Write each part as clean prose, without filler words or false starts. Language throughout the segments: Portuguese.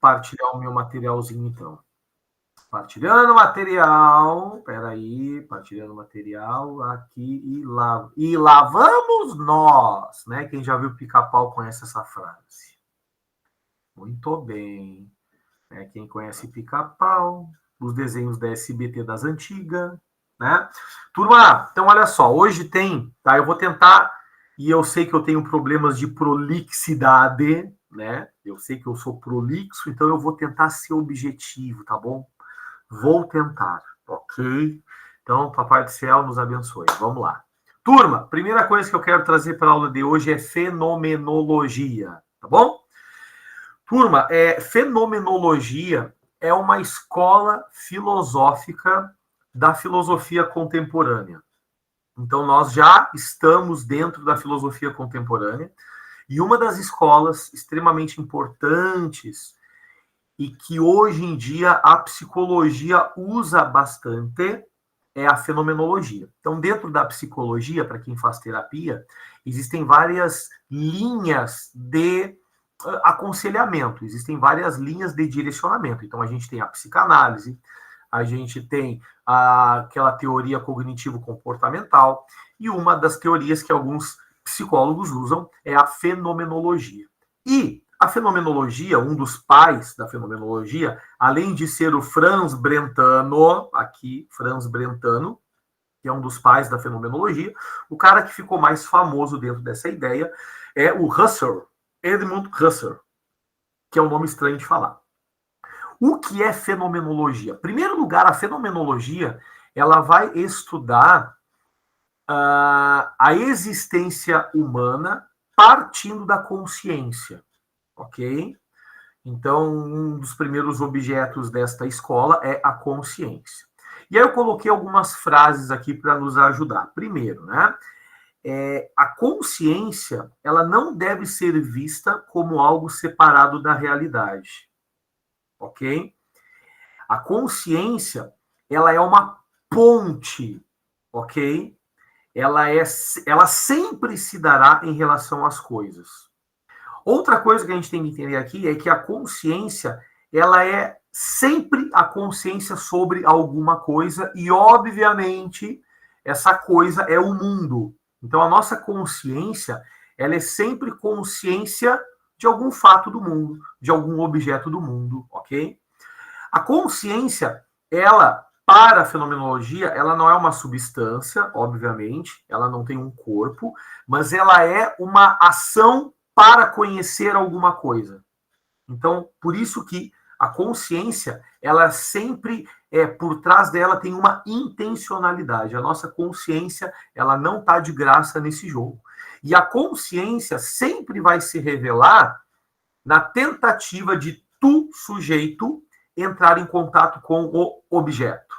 partilhar o meu materialzinho, então. Partilhando material, peraí, partilhando material aqui e lá vamos nós, né? Quem já viu Pica-Pau conhece essa frase. Muito bem. Quem conhece Pica-Pau, os desenhos da SBT das antigas, né? Turma, então olha só, hoje tem, tá? Eu vou tentar, e eu sei que eu tenho problemas de prolixidade, né? Eu sei que eu sou prolixo, então eu vou tentar ser objetivo, tá bom? Vou tentar, ok? Então, Papai do Céu nos abençoe. Vamos lá. Turma, primeira coisa que eu quero trazer para a aula de hoje é fenomenologia, tá bom? Turma, fenomenologia é uma escola filosófica da filosofia contemporânea. Então, nós já estamos dentro da filosofia contemporânea e uma das escolas extremamente importantes e que hoje em dia a psicologia usa bastante é a fenomenologia. Então, dentro da psicologia, para quem faz terapia, existem várias linhas de aconselhamento, existem várias linhas de direcionamento. Então, a gente tem a psicanálise, a gente tem aquela teoria cognitivo-comportamental, e uma das teorias que alguns psicólogos usam é a fenomenologia. E a fenomenologia, um dos pais da fenomenologia, além de ser o Franz Brentano, aqui, Franz Brentano, que é um dos pais da fenomenologia, o cara que ficou mais famoso dentro dessa ideia é o Husserl, Edmund Husserl, que é um nome estranho de falar. O que é fenomenologia? Em primeiro lugar, a fenomenologia ela vai estudar a existência humana partindo da consciência, ok? Então, um dos primeiros objetos desta escola é a consciência. E aí eu coloquei algumas frases aqui para nos ajudar. Primeiro, né? A consciência ela não deve ser vista como algo separado da realidade, ok? A consciência ela é uma ponte, ok? Ela sempre se dará em relação às coisas. Outra coisa que a gente tem que entender aqui é que a consciência ela é sempre a consciência sobre alguma coisa e, obviamente, essa coisa é o mundo. Então, a nossa consciência ela é sempre consciência de algum fato do mundo, de algum objeto do mundo, ok? A consciência, ela, para a fenomenologia, ela não é uma substância, obviamente, ela não tem um corpo, mas ela é uma ação para conhecer alguma coisa. Então, por isso que a consciência, ela sempre por trás dela tem uma intencionalidade. A nossa consciência, ela não está de graça nesse jogo. E a consciência sempre vai se revelar na tentativa de tu, sujeito, entrar em contato com o objeto.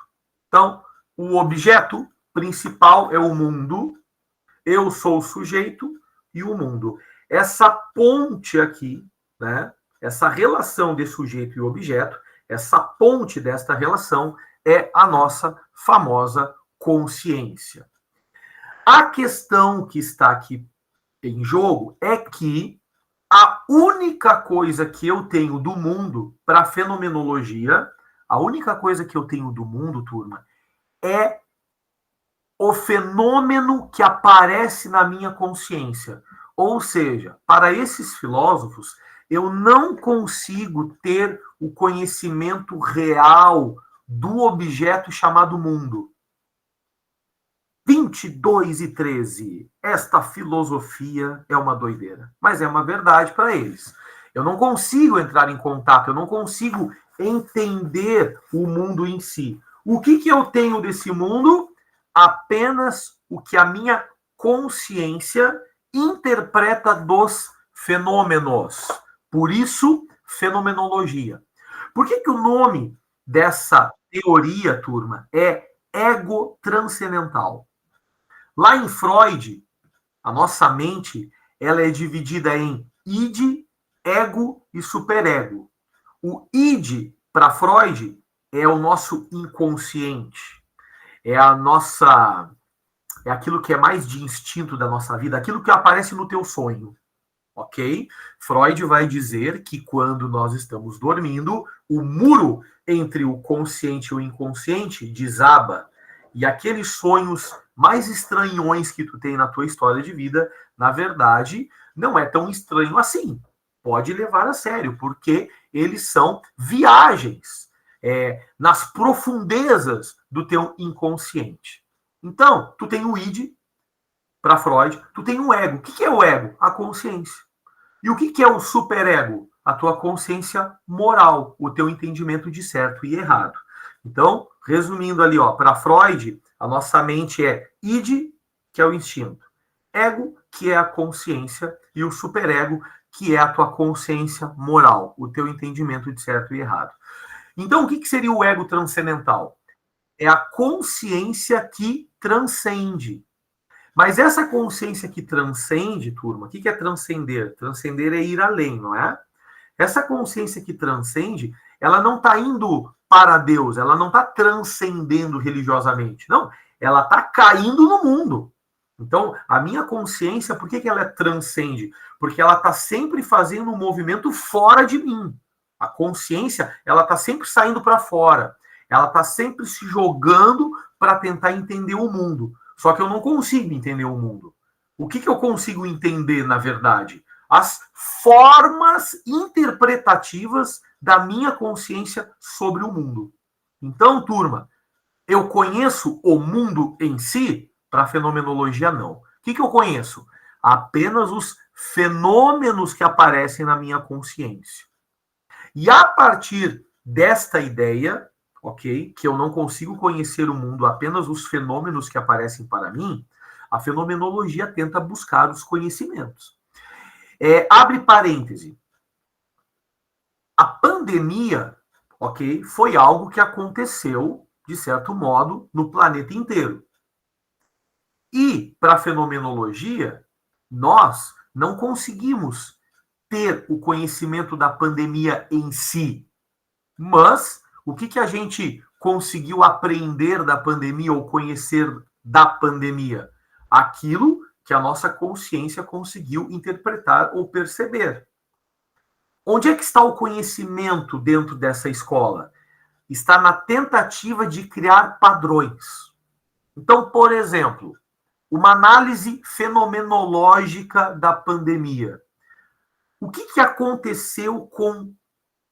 Então, o objeto principal é o mundo, eu sou o sujeito e o mundo. Essa ponte aqui, né, essa relação de sujeito e objeto, essa ponte desta relação é a nossa famosa consciência. A questão que está aqui em jogo é que a única coisa que eu tenho do mundo para a fenomenologia, a única coisa que eu tenho do mundo, turma, é o fenômeno que aparece na minha consciência. Ou seja, para esses filósofos, eu não consigo ter o conhecimento real do objeto chamado mundo. 22 e 13. Esta filosofia é uma doideira, mas é uma verdade para eles. Eu não consigo entrar em contato, eu não consigo entender o mundo em si. O que eu tenho desse mundo? Apenas o que a minha consciência interpreta dos fenômenos. Por isso, fenomenologia. Por que o nome dessa teoria, turma, é ego transcendental? Lá em Freud, a nossa mente ela é dividida em id, ego e superego. O id, para Freud, é o nosso inconsciente. É aquilo que é mais de instinto da nossa vida, aquilo que aparece no teu sonho. ok? Freud vai dizer que quando nós estamos dormindo, o muro entre o consciente e o inconsciente desaba. E aqueles sonhos mais estranhões que tu tem na tua história de vida, na verdade, não é tão estranho assim. Pode levar a sério, porque eles são viagens nas profundezas do teu inconsciente. Então, tu tem o id, para Freud, tu tem o ego. O que é o ego? A consciência. E o que é o superego? A tua consciência moral, o teu entendimento de certo e errado. Então, resumindo ali, ó, para Freud, a nossa mente é id, que é o instinto, ego, que é a consciência, e o superego, que é a tua consciência moral, o teu entendimento de certo e errado. Então, o que seria o ego transcendental? É a consciência que transcende. Mas essa consciência que transcende, turma, o que é transcender? Transcender é ir além, não é? Essa consciência que transcende, ela não está indo para Deus, ela não está transcendendo religiosamente. Não, ela está caindo no mundo. Então, a minha consciência, por que ela transcende? Porque ela está sempre fazendo um movimento fora de mim. A consciência, ela está sempre saindo para fora. Ela está sempre se jogando para tentar entender o mundo. Só que eu não consigo entender o mundo. O que eu consigo entender, na verdade? As formas interpretativas da minha consciência sobre o mundo. Então, turma, eu conheço o mundo em si? Para a fenomenologia, não. O que eu conheço? Apenas os fenômenos que aparecem na minha consciência. E a partir desta ideia, ok, que eu não consigo conhecer o mundo, apenas os fenômenos que aparecem para mim, a fenomenologia tenta buscar os conhecimentos. Abre parêntese. A pandemia, ok, foi algo que aconteceu, de certo modo, no planeta inteiro. E, para a fenomenologia, nós não conseguimos ter o conhecimento da pandemia em si. Mas, o que a gente conseguiu aprender da pandemia ou conhecer da pandemia? Aquilo que a nossa consciência conseguiu interpretar ou perceber. Onde é que está o conhecimento dentro dessa escola? Está na tentativa de criar padrões. Então, por exemplo, uma análise fenomenológica da pandemia. O que aconteceu com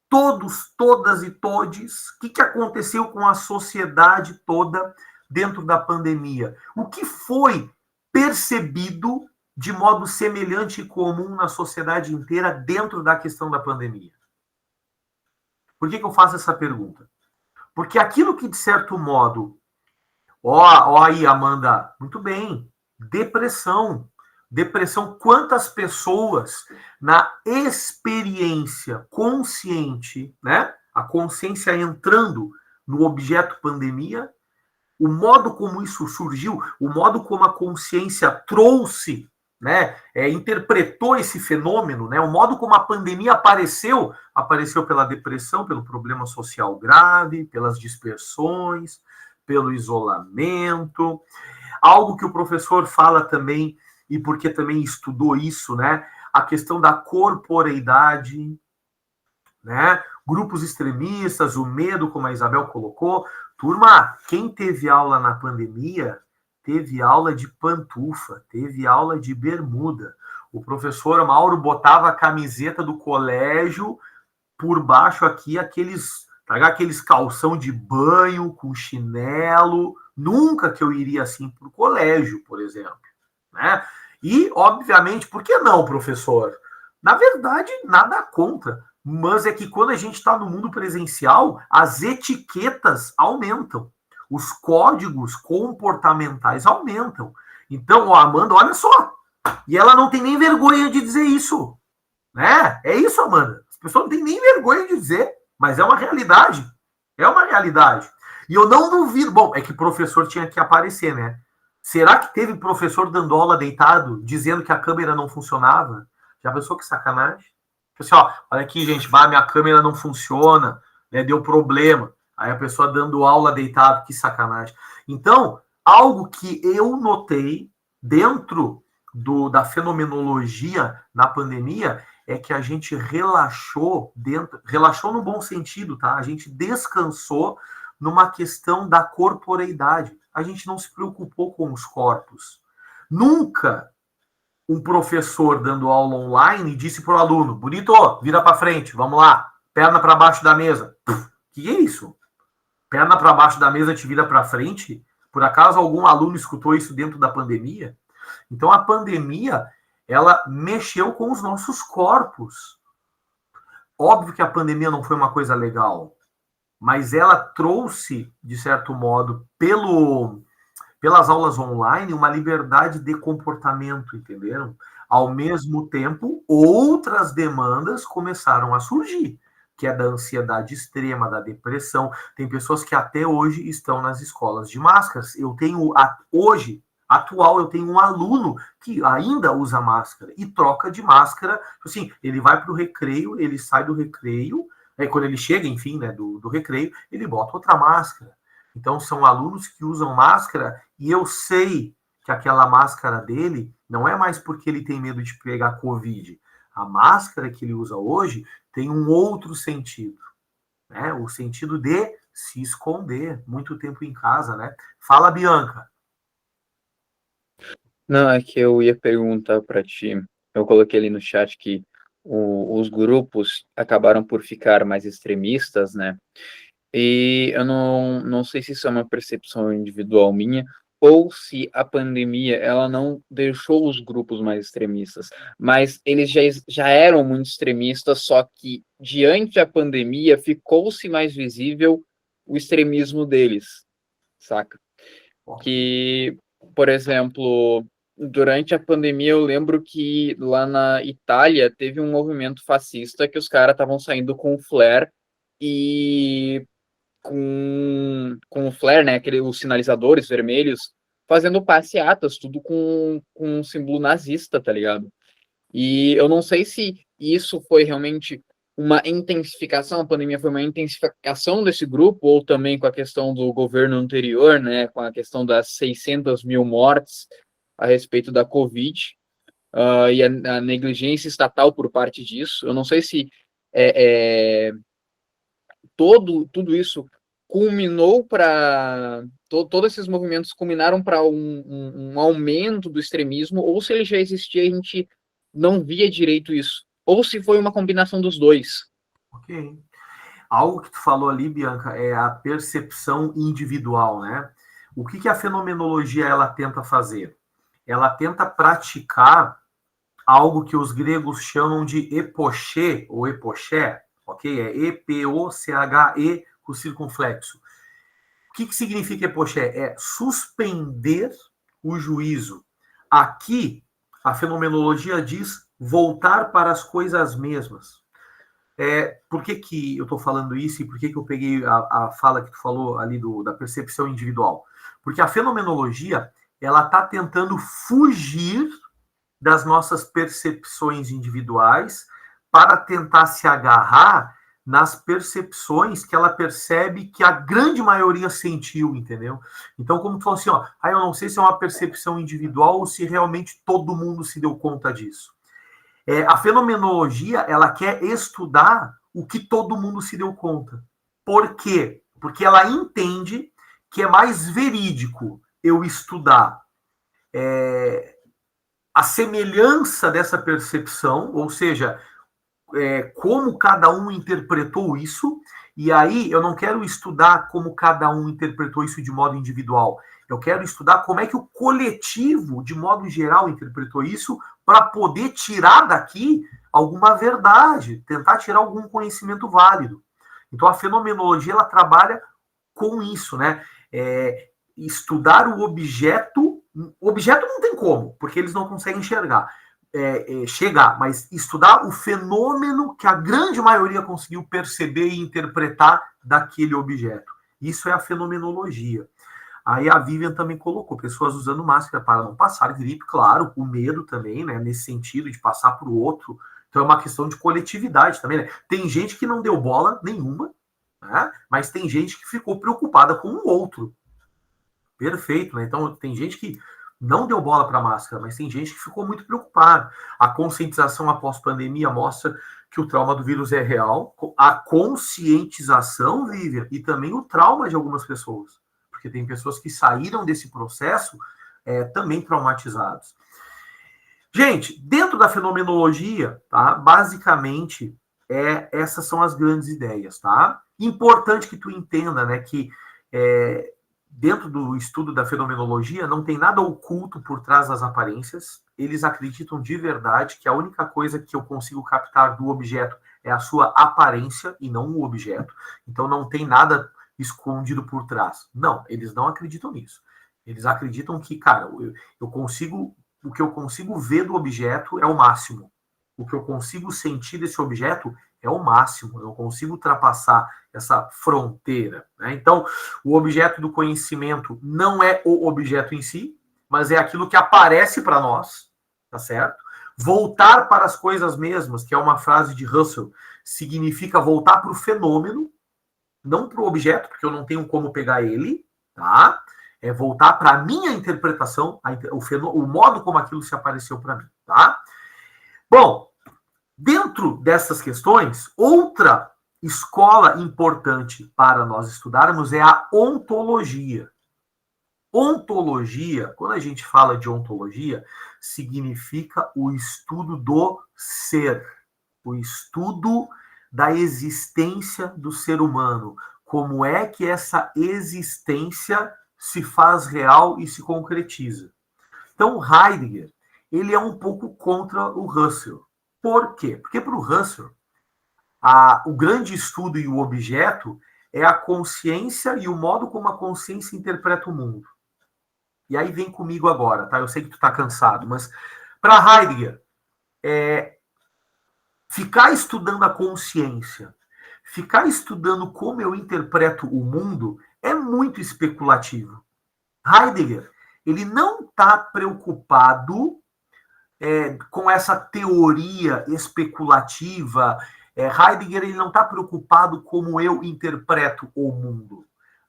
todos, todas e todes? O que aconteceu com a sociedade toda dentro da pandemia? O que foi percebido de modo semelhante e comum na sociedade inteira dentro da questão da pandemia? Por que eu faço essa pergunta? Porque aquilo que, de certo modo, ó aí, Amanda, muito bem, depressão. Depressão, quantas pessoas na experiência consciente, né? A consciência entrando no objeto pandemia, o modo como isso surgiu, o modo como a consciência trouxe, né? Interpretou esse fenômeno, né? O modo como a pandemia apareceu pela depressão, pelo problema social grave, pelas dispersões, pelo isolamento. Algo que o professor fala também, e porque também estudou isso, né? A questão da corporeidade, né? Grupos extremistas, o medo, como a Isabel colocou. Turma, quem teve aula na pandemia, teve aula de pantufa, teve aula de bermuda. O professor Mauro botava a camiseta do colégio por baixo aqui, aqueles calção de banho com chinelo. Nunca que eu iria assim para o colégio, por exemplo, né? E, obviamente, por que não, professor? Na verdade, nada contra. Mas é que quando a gente está no mundo presencial, as etiquetas aumentam. Os códigos comportamentais aumentam. Então, ó, Amanda, olha só. E ela não tem nem vergonha de dizer isso. Né? É isso, Amanda. As pessoas não têm nem vergonha de dizer, mas é uma realidade. É uma realidade. E eu não duvido. Bom, é que o professor tinha que aparecer, né? Será que teve professor dando aula deitado, dizendo que a câmera não funcionava? Já pensou que sacanagem? Pessoal, olha aqui, gente, minha câmera não funciona, né, deu problema. Aí a pessoa dando aula deitado, que sacanagem. Então, algo que eu notei dentro da fenomenologia na pandemia é que a gente relaxou no bom sentido, tá? A gente descansou numa questão da corporeidade. A gente não se preocupou com os corpos. Nunca um professor dando aula online disse para o aluno: bonito, vira para frente, vamos lá, perna para baixo da mesa. Que é isso? Perna para baixo da mesa te vira para frente? Por acaso algum aluno escutou isso dentro da pandemia? Então a pandemia, ela mexeu com os nossos corpos. Óbvio que a pandemia não foi uma coisa legal, mas ela trouxe, de certo modo, pelas aulas online, uma liberdade de comportamento, entenderam? Ao mesmo tempo, outras demandas começaram a surgir, que é da ansiedade extrema, da depressão. Tem pessoas que até hoje estão nas escolas de máscaras. Eu tenho, hoje, eu tenho um aluno que ainda usa máscara e troca de máscara. Assim, ele vai para o recreio, ele sai do recreio, aí quando ele chega, enfim, né, do recreio, ele bota outra máscara. Então, são alunos que usam máscara e eu sei que aquela máscara dele não é mais porque ele tem medo de pegar Covid. A máscara que ele usa hoje tem um outro sentido, né? O sentido de se esconder muito tempo em casa, né? Fala, Bianca. Não, é que eu ia perguntar para ti. Eu coloquei ali no chat que os grupos acabaram por ficar mais extremistas, né? E eu não sei se isso é uma percepção individual minha ou se a pandemia ela não deixou os grupos mais extremistas, mas eles já eram muito extremistas, só que diante da pandemia ficou-se mais visível o extremismo deles, saca? Que, por exemplo, durante a pandemia eu lembro que lá na Itália teve um movimento fascista que os caras estavam saindo com flare e com o flare, né, os sinalizadores vermelhos, fazendo passeatas, tudo com um símbolo nazista, tá ligado? E eu não sei se isso foi realmente uma intensificação, a pandemia foi uma intensificação desse grupo, ou também com a questão do governo anterior, né, com a questão das 600 mil mortes a respeito da Covid, e a negligência estatal por parte disso. Eu não sei se tudo isso culminou para todos esses movimentos culminaram para um aumento do extremismo, ou se ele já existia e a gente não via direito isso, ou se foi uma combinação dos dois. Ok. Algo que tu falou ali, Bianca, é a percepção individual, né? O que a fenomenologia ela tenta fazer? Ela tenta praticar algo que os gregos chamam de epoché, ou epoché, ok? É E-P-O-C-H-E com circunflexo. O que significa epoché? É suspender o juízo. Aqui, a fenomenologia diz voltar para as coisas mesmas. Por que eu estou falando isso e por que eu peguei a fala que tu falou ali da percepção individual? Porque a fenomenologia ela está tentando fugir das nossas percepções individuais para tentar se agarrar nas percepções que ela percebe que a grande maioria sentiu, entendeu? Então, como tu falou assim, eu não sei se é uma percepção individual ou se realmente todo mundo se deu conta disso. A fenomenologia, ela quer estudar o que todo mundo se deu conta. Por quê? Porque ela entende que é mais verídico eu estudar a semelhança dessa percepção, ou seja, como cada um interpretou isso, e aí eu não quero estudar como cada um interpretou isso de modo individual. Eu quero estudar como é que o coletivo, de modo geral, interpretou isso para poder tirar daqui alguma verdade, tentar tirar algum conhecimento válido. Então a fenomenologia ela trabalha com isso, né? Estudar o objeto. O objeto não tem como, porque eles não conseguem enxergar. Chegar, mas estudar o fenômeno que a grande maioria conseguiu perceber e interpretar daquele objeto. Isso é a fenomenologia. Aí a Vivian também colocou pessoas usando máscara para não passar gripe, claro, o medo também, né, nesse sentido de passar para o outro. Então é uma questão de coletividade também, né? Tem gente que não deu bola nenhuma, né, mas tem gente que ficou preocupada com o outro. Perfeito, né? Então tem gente que não deu bola para a máscara, mas tem gente que ficou muito preocupada. A conscientização após pandemia mostra que o trauma do vírus é real, a conscientização, Vivian, e também o trauma de algumas pessoas, porque tem pessoas que saíram desse processo também traumatizados. Gente, dentro da fenomenologia, tá? Basicamente, essas são as grandes ideias, tá? Importante que tu entenda, né, que dentro do estudo da fenomenologia não tem nada oculto por trás das aparências. Eles acreditam de verdade que a única coisa que eu consigo captar do objeto é a sua aparência e não o objeto. Então não tem nada escondido por trás. Não, eles não acreditam nisso. Eles acreditam que, cara, eu consigo, o que eu consigo ver do objeto é o máximo. O que eu consigo sentir desse objeto é o máximo. Eu consigo ultrapassar essa fronteira, né? Então, o objeto do conhecimento não é o objeto em si, mas é aquilo que aparece para nós, tá certo? Voltar para as coisas mesmas, que é uma frase de Russell, significa voltar para o fenômeno, não para o objeto, porque eu não tenho como pegar ele, tá? É voltar para a minha interpretação, o modo como aquilo se apareceu para mim, tá? Bom, dentro dessas questões, outra escola importante para nós estudarmos é a ontologia. Ontologia, quando a gente fala de ontologia, significa o estudo do ser, o estudo da existência do ser humano. Como é que essa existência se faz real e se concretiza. Então, Heidegger, ele é um pouco contra o Russell. Por quê? Porque para o Russell, o grande estudo e o objeto é a consciência e o modo como a consciência interpreta o mundo. E aí vem comigo agora, tá? Eu sei que tu tá cansado, mas para Heidegger, ficar estudando a consciência, ficar estudando como eu interpreto o mundo é muito especulativo. Heidegger, ele não está preocupado com essa teoria especulativa. Heidegger, ele não está preocupado como eu interpreto o mundo.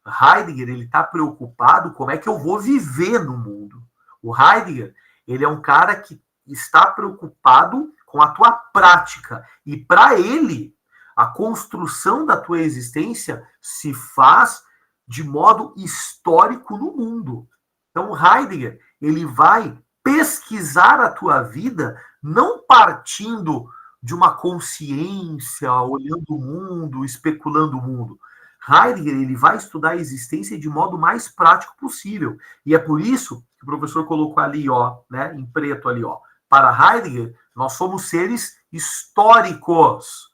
Heidegger, ele está preocupado como é que eu vou viver no mundo. O Heidegger, ele é um cara que está preocupado com a tua prática. E para ele, a construção da tua existência se faz de modo histórico no mundo. Então, Heidegger, ele vai pesquisar a tua vida não partindo de uma consciência, olhando o mundo, especulando o mundo. Heidegger, ele vai estudar a existência de modo mais prático possível. E é por isso que o professor colocou ali, ó, né, em preto ali, ó. Para Heidegger, nós somos seres históricos.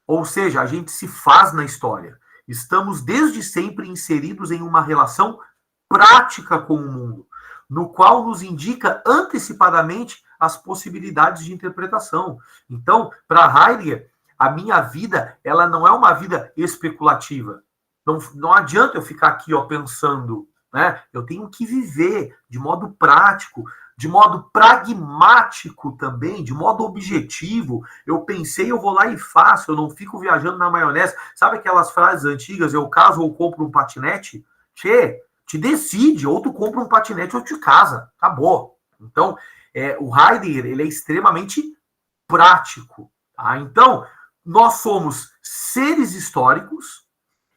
Ou seja, a gente se faz na história. Estamos desde sempre inseridos em uma relação prática com o mundo, no qual nos indica antecipadamente as possibilidades de interpretação. Então, para Heidegger, a minha vida, ela não é uma vida especulativa. Não adianta eu ficar aqui, ó, pensando, né? Eu tenho que viver de modo prático, de modo pragmático também, de modo objetivo. Eu pensei, eu vou lá e faço, eu não fico viajando na maionese. Sabe aquelas frases antigas, eu caso ou compro um patinete? Te decide, ou tu compra um patinete ou te casa. Acabou. Então, o Heidegger, ele é extremamente prático. Tá? Então, nós somos seres históricos,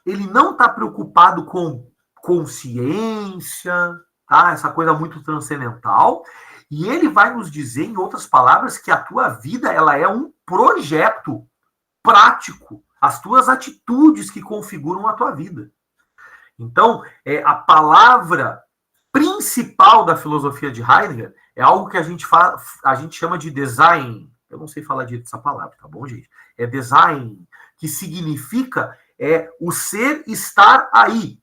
ele não está preocupado com consciência, tá? Essa coisa muito transcendental, e ele vai nos dizer, em outras palavras, que a tua vida ela é um projeto prático, as tuas atitudes que configuram a tua vida. Então, a palavra principal da filosofia de Heidegger é algo que a gente chama de design. Eu não sei falar direito essa palavra, tá bom, gente? É design, que significa o ser estar aí.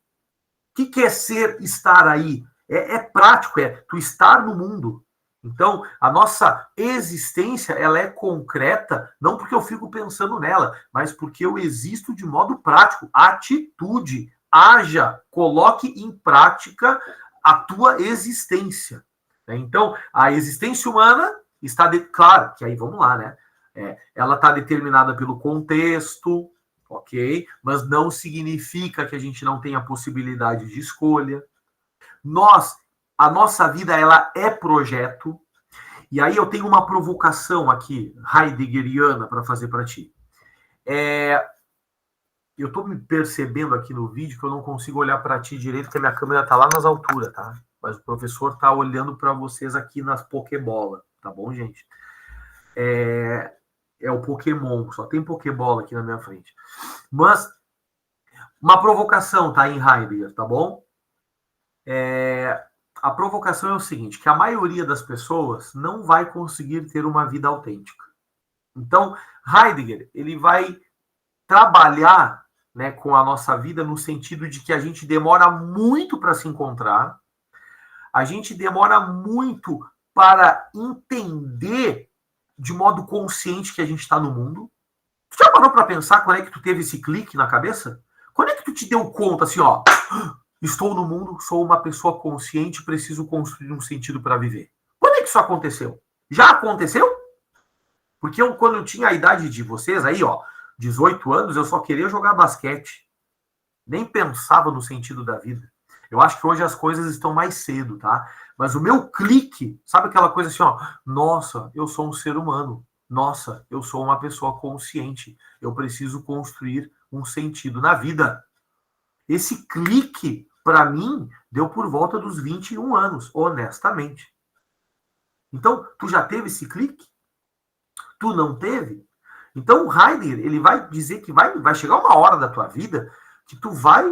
O que é ser estar aí? É prático, é tu estar no mundo. Então, a nossa existência, ela é concreta, não porque eu fico pensando nela, mas porque eu existo de modo prático. Atitude, haja, coloque em prática a tua existência. Então, a existência humana está, claro, que aí vamos lá, né? Ela está determinada pelo contexto, ok? Mas não significa que a gente não tenha possibilidade de escolha. Nós a nossa vida, ela é projeto. E aí eu tenho uma provocação aqui, heideggeriana, para fazer para ti. Eu estou me percebendo aqui no vídeo que eu não consigo olhar para ti direito, porque a minha câmera está lá nas alturas, tá? Mas o professor está olhando para vocês aqui nas Pokébola, tá bom, gente? É o Pokémon, só tem Pokébola aqui na minha frente. Mas, uma provocação, tá, em Heidegger, tá bom? A provocação é o seguinte, que a maioria das pessoas não vai conseguir ter uma vida autêntica. Então, Heidegger, ele vai trabalhar, né, com a nossa vida no sentido de que a gente demora muito para se encontrar, a gente demora muito para entender de modo consciente que a gente está no mundo. Tu já parou para pensar quando é que tu teve esse clique na cabeça? Quando é que tu te deu conta assim, ó, estou no mundo, sou uma pessoa consciente, preciso construir um sentido para viver? Quando é que isso aconteceu? Já aconteceu? Porque quando eu tinha a idade de vocês aí, ó, 18 anos, eu só queria jogar basquete. Nem pensava no sentido da vida. Eu acho que hoje as coisas estão mais cedo, tá? Mas o meu clique, sabe aquela coisa assim, ó, nossa, eu sou um ser humano. Nossa, eu sou uma pessoa consciente. Eu preciso construir um sentido na vida. Esse clique, para mim, deu por volta dos 21 anos, honestamente. Então, tu já teve esse clique? Tu não teve? Então, o Heidegger, ele vai dizer que vai chegar uma hora da tua vida que tu vai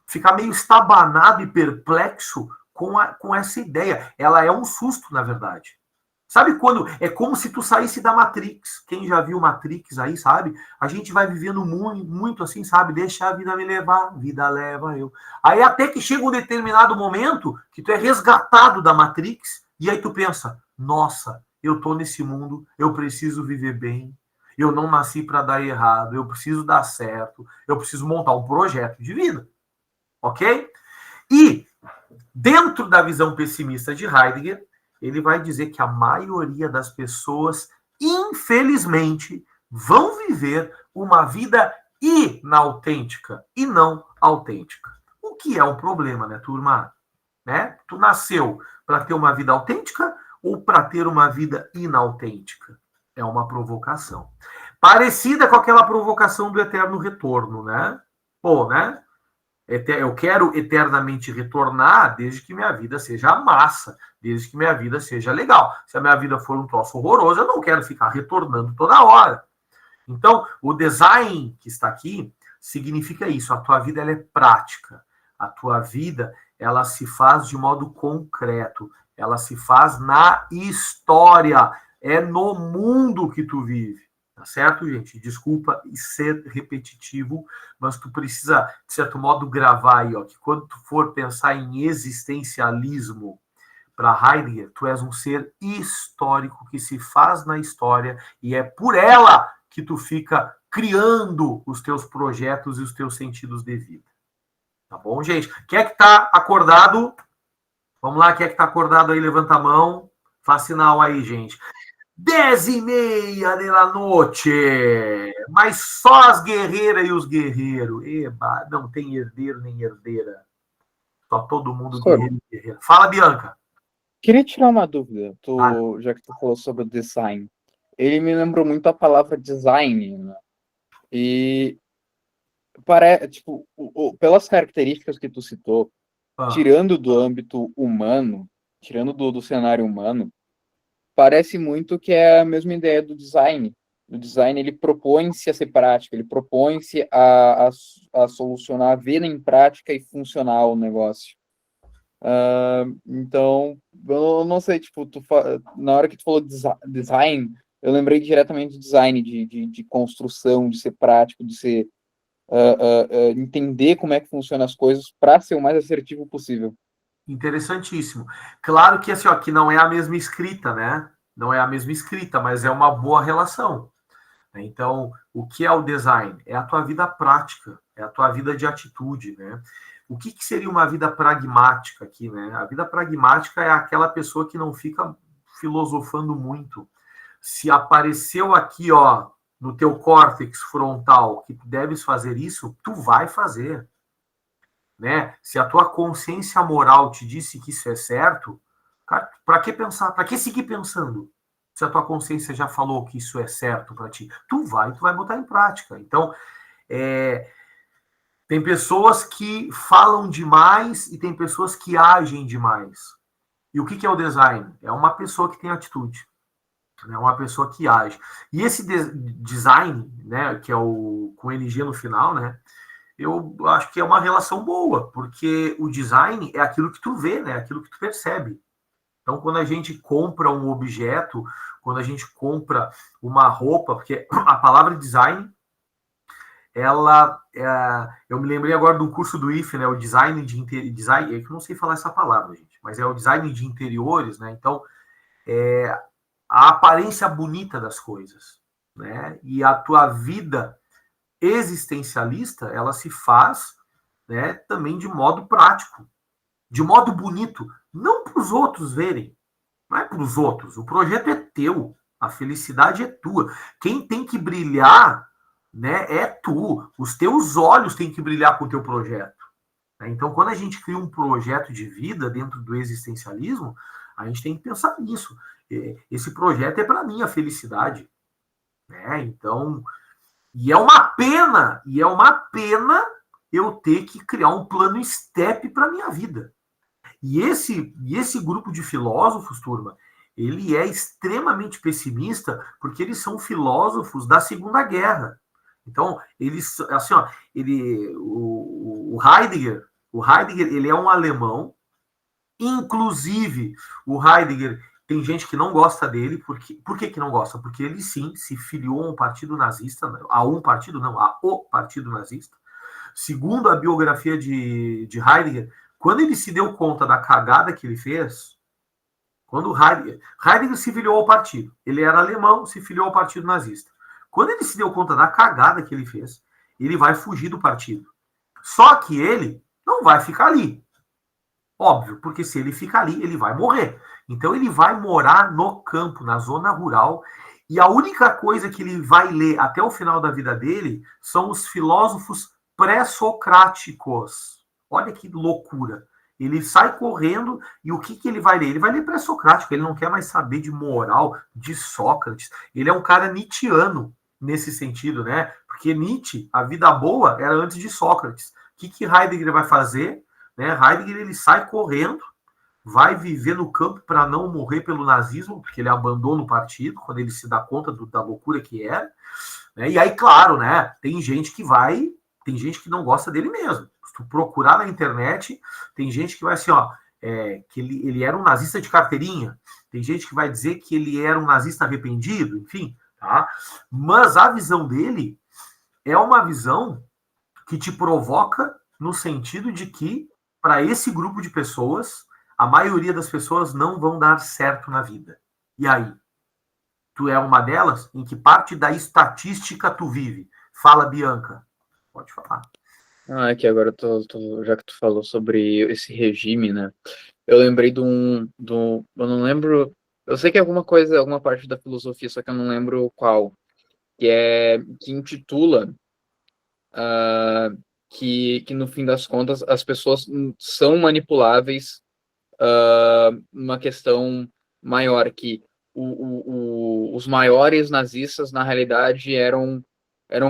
ficar meio estabanado e perplexo com essa ideia. Ela é um susto, na verdade. Sabe quando? É como se tu saísse da Matrix. Quem já viu Matrix aí, sabe? A gente vai vivendo muito, muito assim, sabe? Deixa a vida me levar, a vida leva eu. Aí até que chega um determinado momento que tu é resgatado da Matrix e aí tu pensa, nossa, eu tô nesse mundo, eu preciso viver bem, eu não nasci para dar errado, eu preciso dar certo, eu preciso montar um projeto de vida. Ok? E dentro da visão pessimista de Heidegger, ele vai dizer que a maioria das pessoas, infelizmente, vão viver uma vida inautêntica e não autêntica. O que é um problema, né, turma? Né? Tu nasceu para ter uma vida autêntica ou para ter uma vida inautêntica? É uma provocação. Parecida com aquela provocação do eterno retorno, né? Pô, né? Eu quero eternamente retornar desde que minha vida seja massa, desde que minha vida seja legal. Se a minha vida for um troço horroroso, eu não quero ficar retornando toda hora. Então, o design que está aqui significa isso. A tua vida ela é prática. A tua vida ela se faz de modo concreto. Ela se faz na história. É no mundo que tu vive. Tá certo, gente? Desculpa ser repetitivo, mas tu precisa, de certo modo, gravar aí, ó, que quando tu for pensar em existencialismo para Heidegger, tu és um ser histórico que se faz na história e é por ela que tu fica criando os teus projetos e os teus sentidos de vida. Tá bom, gente? Quem é que tá acordado? Vamos lá, quem é que tá acordado aí? Levanta a mão. Faz sinal aí, gente. 10:30 da noite. Mas só as guerreiras e os guerreiros. Eba, não tem herdeiro nem herdeira. Só todo mundo Professor, guerreiro e guerreira. Fala, Bianca. queria tirar uma dúvida, Ah, já que tu falou sobre o design. Ele me lembrou muito a palavra design, né? E tipo, pelas características que tu citou, ah. tirando do âmbito humano, tirando do cenário humano, parece muito que é a mesma ideia do design. O design ele propõe-se a ser prático, ele propõe-se a solucionar, a ver em prática e funcionar o negócio. Então, eu não sei, tipo, na hora que tu falou design, eu lembrei diretamente do design, de construção, de ser prático, de ser entender como é que funcionam as coisas para ser o mais assertivo possível. Interessantíssimo. Claro que assim, ó, que não é a mesma escrita, né? Não é a mesma escrita, mas é uma boa relação. Então, o que é o design? É a tua vida prática, é a tua vida de atitude, né? O que seria uma vida pragmática aqui, né? A vida pragmática é aquela pessoa que não fica filosofando muito. Se apareceu aqui, ó, no teu córtex frontal que tu deves fazer isso, tu vai fazer. né? Se a tua consciência moral te disse que isso é certo, para que pensar? Para que seguir pensando? Se a tua consciência já falou que isso é certo para ti, tu vai botar em prática. Então, tem pessoas que falam demais e tem pessoas que agem demais. E o que é o design? É uma pessoa que tem atitude, é uma pessoa que age. E esse design, né, que é o com NG no final, né, eu acho que é uma relação boa, porque o design é aquilo que tu vê, né, aquilo que tu percebe. Então, quando a gente compra um objeto, quando a gente compra uma roupa, porque a palavra design, eu me lembrei agora do curso do IFE, né, o design de design, eu não sei falar essa palavra, gente, mas é o design de interiores, né? Então, a aparência bonita das coisas, né? E a tua vida existencialista, ela se faz, né, também de modo prático, de modo bonito, não para os outros verem, não é para os outros. O projeto é teu, a felicidade é tua. Quem tem que brilhar, né, é tu. Os teus olhos têm que brilhar com o teu projeto. Então, quando a gente cria um projeto de vida dentro do existencialismo, a gente tem que pensar nisso. Esse projeto é para mim a felicidade, né? Então, e é uma pena eu ter que criar um plano step para minha vida. E esse grupo de filósofos, turma, ele é extremamente pessimista porque eles são filósofos da Segunda Guerra. Então, eles, assim, ó, o Heidegger, ele é um alemão. Inclusive, o Heidegger tem gente que não gosta dele. Por que não gosta? Porque ele sim se filiou a um partido nazista, a um partido, não, a o partido nazista. Segundo a biografia de Heidegger, quando ele se deu conta da cagada que ele fez, quando Heidegger se filiou ao partido, ele era alemão, se filiou ao partido nazista. Quando ele se deu conta da cagada que ele fez, ele vai fugir do partido. Só que ele não vai ficar ali. Óbvio, porque se ele ficar ali, ele vai morrer. Então ele vai morar no campo, na zona rural, e a única coisa que ele vai ler até o final da vida dele são os filósofos pré-socráticos. Olha que loucura. Ele sai correndo e o que ele vai ler? Ele vai ler pré-socrático, ele não quer mais saber de moral, de Sócrates. Ele é um cara nietzschiano nesse sentido, né? Porque Nietzsche, a vida boa era antes de Sócrates. O que Heidegger vai fazer? Né? Heidegger ele sai correndo, vai viver no campo para não morrer pelo nazismo, porque ele abandona o partido quando ele se dá conta da loucura que era. Né? E aí, claro, né? Tem gente que não gosta dele mesmo. Se tu procurar na internet, tem gente que vai assim, ó, que ele era um nazista de carteirinha. Tem gente que vai dizer que ele era um nazista arrependido, enfim, tá? Mas a visão dele é uma visão que te provoca no sentido de que para esse grupo de pessoas, a maioria das pessoas não vão dar certo na vida. E aí? Tu é uma delas? Em que parte da estatística tu vive? Fala, Bianca. Pode falar. Ah, é que agora já que tu falou sobre esse regime, né? Eu lembrei eu não lembro, eu sei que é alguma coisa, alguma parte da filosofia, só que eu não lembro qual, que intitula que no fim das contas as pessoas são manipuláveis, uma questão maior, que os maiores nazistas, na realidade, eram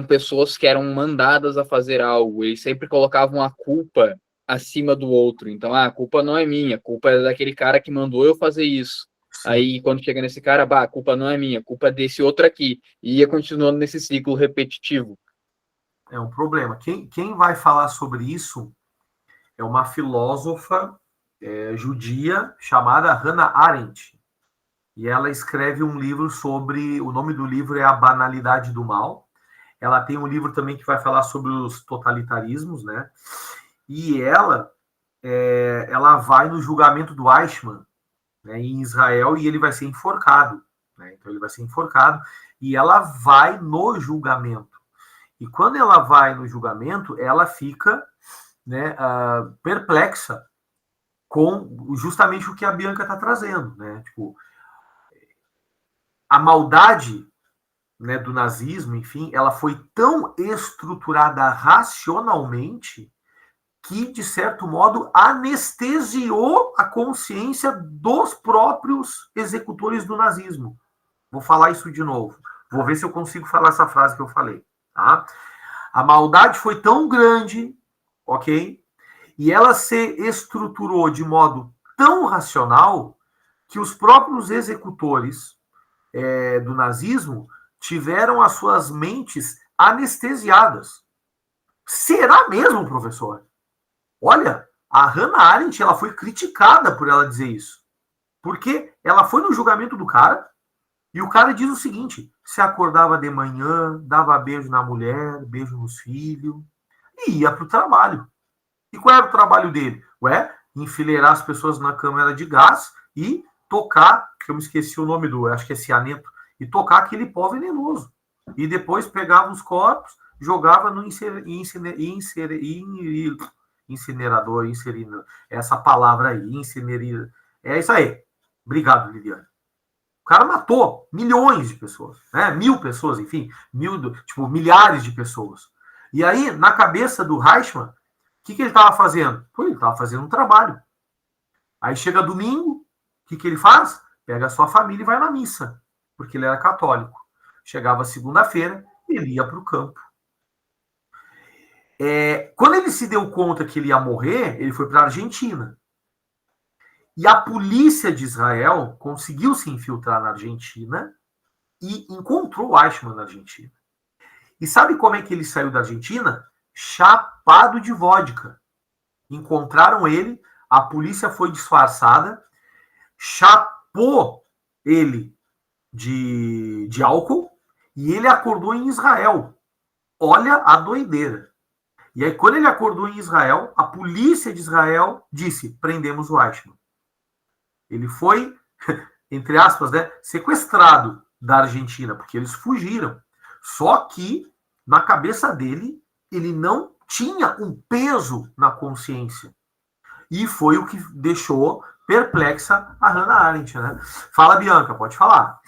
pessoas que eram mandadas a fazer algo. Eles sempre colocavam a culpa acima do outro. Então, a culpa não é minha, a culpa é daquele cara que mandou eu fazer isso. Sim. Aí, quando chega nesse cara, a culpa não é minha, a culpa é desse outro aqui. E ia continuando nesse ciclo repetitivo. É um problema. Quem vai falar sobre isso é uma filósofa judia chamada Hannah Arendt. E ela escreve um livro sobre. O nome do livro é A Banalidade do Mal. Ela tem um livro também que vai falar sobre os totalitarismos, né? E ela vai no julgamento do Eichmann, né, em Israel, e ele vai ser enforcado. Né? Então ele vai ser enforcado e ela vai no julgamento. E quando ela vai no julgamento, ela fica, né, perplexa com justamente o que a Bianca está trazendo, né? Tipo, a maldade, né, do nazismo, enfim, ela foi tão estruturada racionalmente que, de certo modo, anestesiou a consciência dos próprios executores do nazismo. Vou falar isso de novo. Vou ver se eu consigo falar essa frase que eu falei. Tá? A maldade foi tão grande, ok? E ela se estruturou de modo tão racional que os próprios executores do nazismo tiveram as suas mentes anestesiadas. Será mesmo, professor? Olha, a Hannah Arendt ela foi criticada por ela dizer isso. Porque ela foi no julgamento do cara e o cara diz o seguinte: se acordava de manhã, dava beijo na mulher, beijo nos filhos e ia para o trabalho. E qual era o trabalho dele? Enfileirar as pessoas na câmara de gás e tocar, que eu me esqueci o nome do, acho que é cianeto, e tocar aquele pó venenoso. E depois pegava os corpos, jogava no incinerador, inserindo essa palavra aí, incinerir. É isso aí. Obrigado, Liliane. O cara matou milhões de pessoas, né? 1.000 pessoas, enfim, milhares de pessoas. E aí, na cabeça do Reichmann, o que ele estava fazendo? Ele estava fazendo um trabalho. Aí chega domingo, o que ele faz? Pega a sua família e vai na missa, porque ele era católico. Chegava segunda-feira, ele ia para o campo. Quando ele se deu conta que ele ia morrer, ele foi para a Argentina. E a polícia de Israel conseguiu se infiltrar na Argentina e encontrou Eichmann na Argentina. E sabe como é que ele saiu da Argentina? Chapado de vodka. Encontraram ele, a polícia foi disfarçada, chapou ele de álcool e ele acordou em Israel. Olha a doideira. E aí, quando ele acordou em Israel, a polícia de Israel disse: prendemos o Eichmann. Ele foi, entre aspas, né, sequestrado da Argentina, porque eles fugiram. Só que, na cabeça dele, ele não tinha um peso na consciência. E foi o que deixou perplexa a Hannah Arendt, né? Fala, Bianca, pode falar.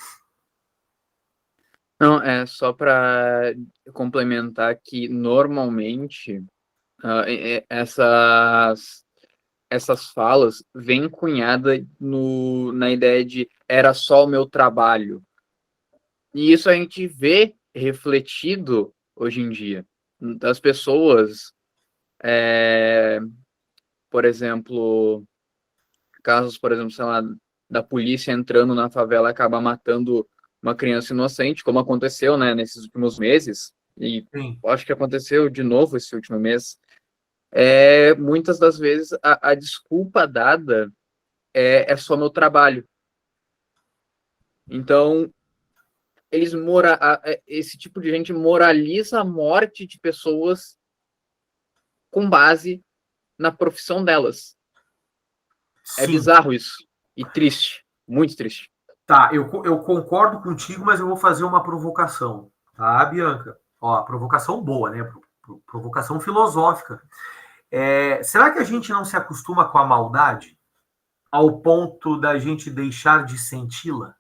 Não, é só para complementar que, normalmente, essas falas vêm cunhadas na ideia de era só o meu trabalho. E isso a gente vê refletido hoje em dia. Das pessoas, por exemplo, casos, por exemplo, sei lá, da polícia entrando na favela e acabar matando uma criança inocente, como aconteceu, né, nesses últimos meses, e Sim. acho que aconteceu de novo esse último mês. Muitas das vezes a desculpa dada é só meu trabalho. Então, esse tipo de gente moraliza a morte de pessoas com base na profissão delas. Sim. É bizarro isso. E triste. Muito triste. Tá, eu concordo contigo, mas eu vou fazer uma provocação. Tá, Bianca? Ó, provocação boa, né? Provocação filosófica. Será que a gente não se acostuma com a maldade ao ponto da gente deixar de senti-la?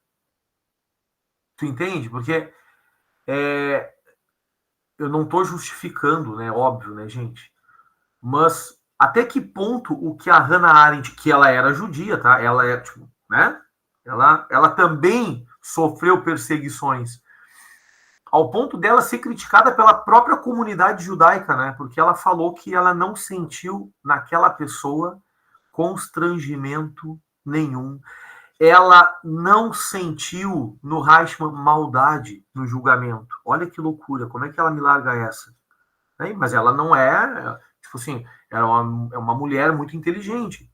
Tu entende? Porque eu não estou justificando, né? Óbvio, né, gente? Mas até que ponto o que a Hannah Arendt, que ela era judia, tá? Ela é, né? Ela também sofreu perseguições ao ponto dela ser criticada pela própria comunidade judaica, né? Porque ela falou que ela não sentiu naquela pessoa constrangimento nenhum. Ela não sentiu no Reichmann maldade no julgamento. Olha que loucura, como é que ela me larga essa? Mas ela não é, tipo assim, é uma mulher muito inteligente.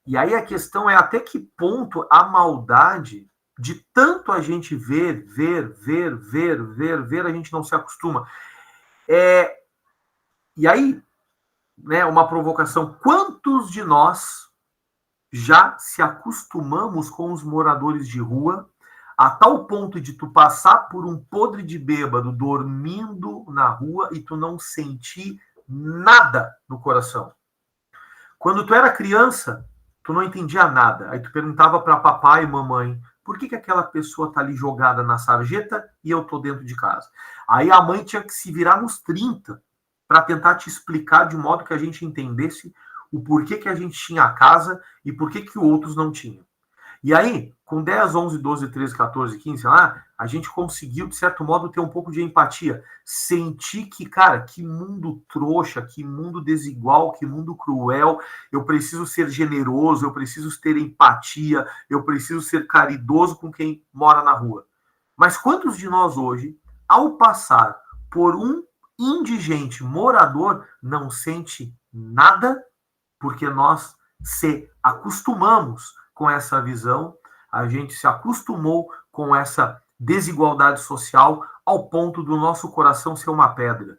E aí a questão é até que ponto a maldade, de tanto a gente ver, a gente não se acostuma. E aí, né, uma provocação, quantos de nós já se acostumamos com os moradores de rua a tal ponto de tu passar por um podre de bêbado dormindo na rua e tu não sentir nada no coração? Quando tu era criança, tu não entendia nada. Aí tu perguntava para papai e mamãe: por que aquela pessoa tá ali jogada na sarjeta e eu tô dentro de casa? Aí a mãe tinha que se virar nos 30 para tentar te explicar de modo que a gente entendesse o porquê que a gente tinha a casa e por que outros não tinham. E aí, com 10, 11, 12, 13, 14, 15 lá, a gente conseguiu, de certo modo, ter um pouco de empatia. Sentir que, cara, que mundo trouxa, que mundo desigual, que mundo cruel. Eu preciso ser generoso, eu preciso ter empatia, eu preciso ser caridoso com quem mora na rua. Mas quantos de nós hoje, ao passar por um indigente morador, não sente nada porque nós se acostumamos com essa visão, a gente se acostumou com essa desigualdade social ao ponto do nosso coração ser uma pedra.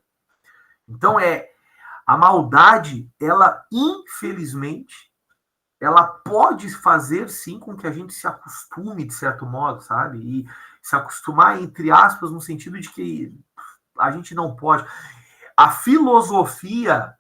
Então a maldade, ela infelizmente, ela pode fazer sim com que a gente se acostume de certo modo, sabe? E se acostumar entre aspas no sentido de que a gente não pode. A filosofia,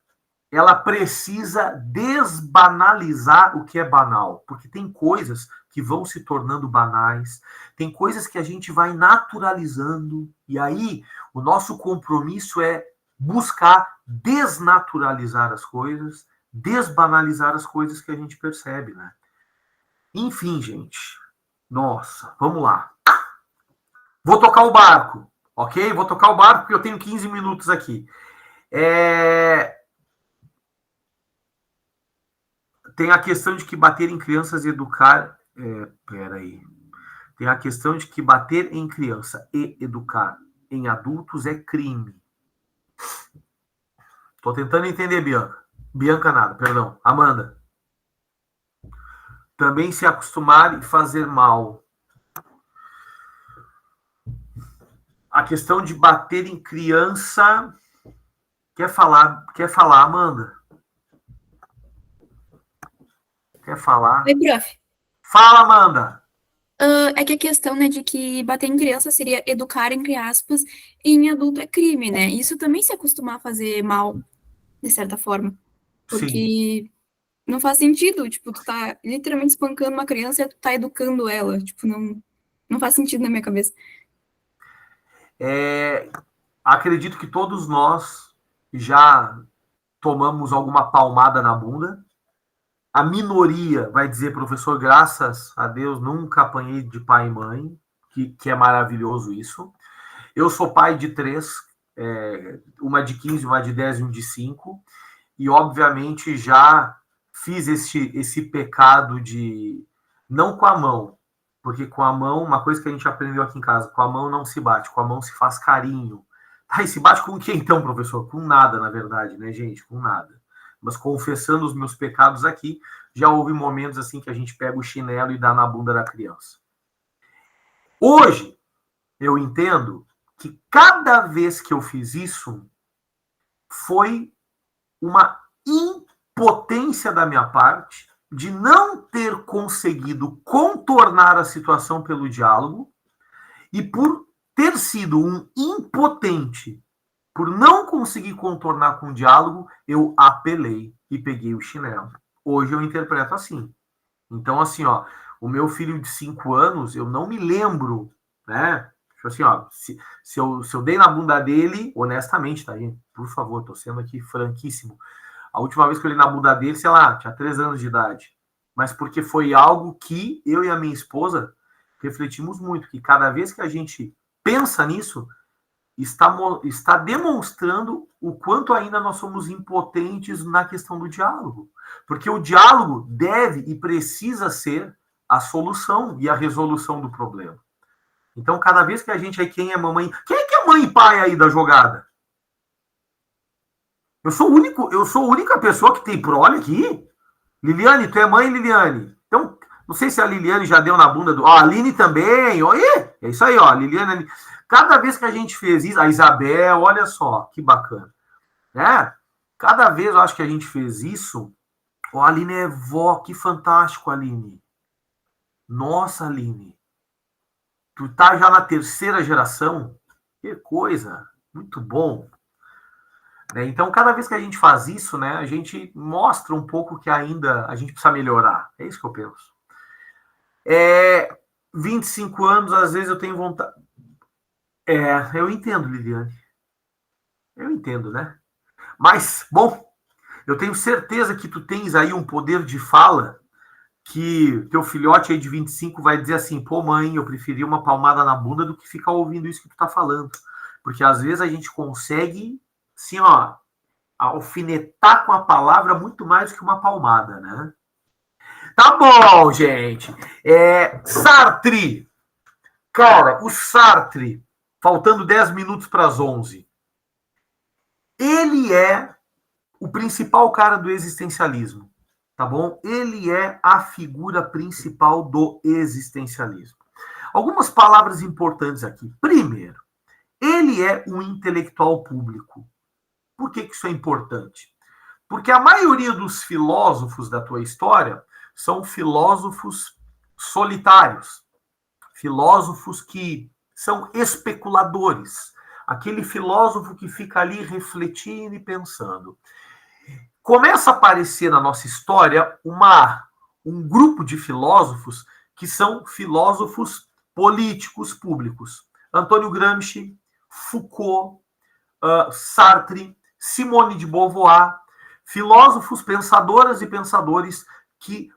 ela precisa desbanalizar o que é banal, porque tem coisas que vão se tornando banais, tem coisas que a gente vai naturalizando, e aí o nosso compromisso é buscar desnaturalizar as coisas, desbanalizar as coisas que a gente percebe, né? Enfim, gente, nossa, vamos lá. Vou tocar o barco, ok? Vou tocar o barco porque eu tenho 15 minutos aqui. Tem a questão de que bater em crianças e educar. Peraí. Tem a questão de que bater em criança e educar em adultos é crime. Tô tentando entender, Bianca. Bianca nada, perdão. Amanda. Também se acostumar e fazer mal. A questão de bater em criança. Quer falar, Amanda? Quer falar? Oi, prof. Fala, Amanda. É que a questão, né, de que bater em criança seria educar, entre aspas, e em adulto é crime, né? Isso também se acostumar a fazer mal, de certa forma. Sim. Porque não faz sentido, tipo, tu tá literalmente espancando uma criança e tu tá educando ela. Tipo, não faz sentido na minha cabeça. Acredito que todos nós já tomamos alguma palmada na bunda. A minoria vai dizer, professor, graças a Deus, nunca apanhei de pai e mãe, que é maravilhoso isso. Eu sou pai de 3, uma de 15, uma de 10 e um de 5, e obviamente já fiz esse pecado de não com a mão, porque com a mão, uma coisa que a gente aprendeu aqui em casa, com a mão não se bate, com a mão se faz carinho. E se bate com o que então, professor? Com nada, na verdade, né, gente? Com nada. Mas confessando os meus pecados aqui, já houve momentos assim que a gente pega o chinelo e dá na bunda da criança. Hoje, eu entendo que cada vez que eu fiz isso, foi uma impotência da minha parte de não ter conseguido contornar a situação pelo diálogo e por ter sido um impotente, por não conseguir contornar com o diálogo, eu apelei e peguei o chinelo. Hoje eu interpreto assim. Então, assim, ó, o meu filho de 5 anos, eu não me lembro, né? Tipo assim, ó, se eu dei na bunda dele, honestamente, tá, gente? Por favor, tô sendo aqui franquíssimo. A última vez que eu dei na bunda dele, sei lá, tinha 3 anos de idade. Mas porque foi algo que eu e a minha esposa refletimos muito, que cada vez que a gente pensa nisso, está demonstrando o quanto ainda nós somos impotentes na questão do diálogo. Porque o diálogo deve e precisa ser a solução e a resolução do problema. Então, cada vez que a gente aí, quem é mamãe... Quem é que é mãe e pai aí da jogada? Eu sou a única pessoa que tem prole aqui. Liliane, tu é mãe, Liliane? Então, não sei se a Liliane já deu na bunda do... Ó, a Aline também. Oi, é isso aí, ó. Liliane... Cada vez que a gente fez isso... A Isabel, olha só, que bacana. Né? Cada vez eu acho que a gente fez isso... Ó, a Aline é vó, que fantástico, Aline. Nossa, Aline. Tu tá já na terceira geração? Que coisa. Muito bom. Então, cada vez que a gente faz isso, né, a gente mostra um pouco que ainda a gente precisa melhorar. É isso que eu penso. 25 anos, às vezes eu tenho vontade... eu entendo, Liliane. Eu entendo, né? Mas, bom, eu tenho certeza que tu tens aí um poder de fala que teu filhote aí de 25 vai dizer assim, pô, mãe, eu preferia uma palmada na bunda do que ficar ouvindo isso que tu tá falando. Porque às vezes a gente consegue, assim, ó, alfinetar com a palavra muito mais do que uma palmada, né? Tá bom, gente. Sartre. Cara, o Sartre, faltando 10 minutos para as 11, ele é o principal cara do existencialismo, tá bom? Ele é a figura principal do existencialismo. Algumas palavras importantes aqui. Primeiro, ele é um intelectual público. Por que isso é importante? Porque a maioria dos filósofos da tua história são filósofos solitários, filósofos que são especuladores, aquele filósofo que fica ali refletindo e pensando. Começa a aparecer na nossa história um grupo de filósofos que são filósofos políticos públicos. Antônio Gramsci, Foucault, Sartre, Simone de Beauvoir, filósofos, pensadoras e pensadores que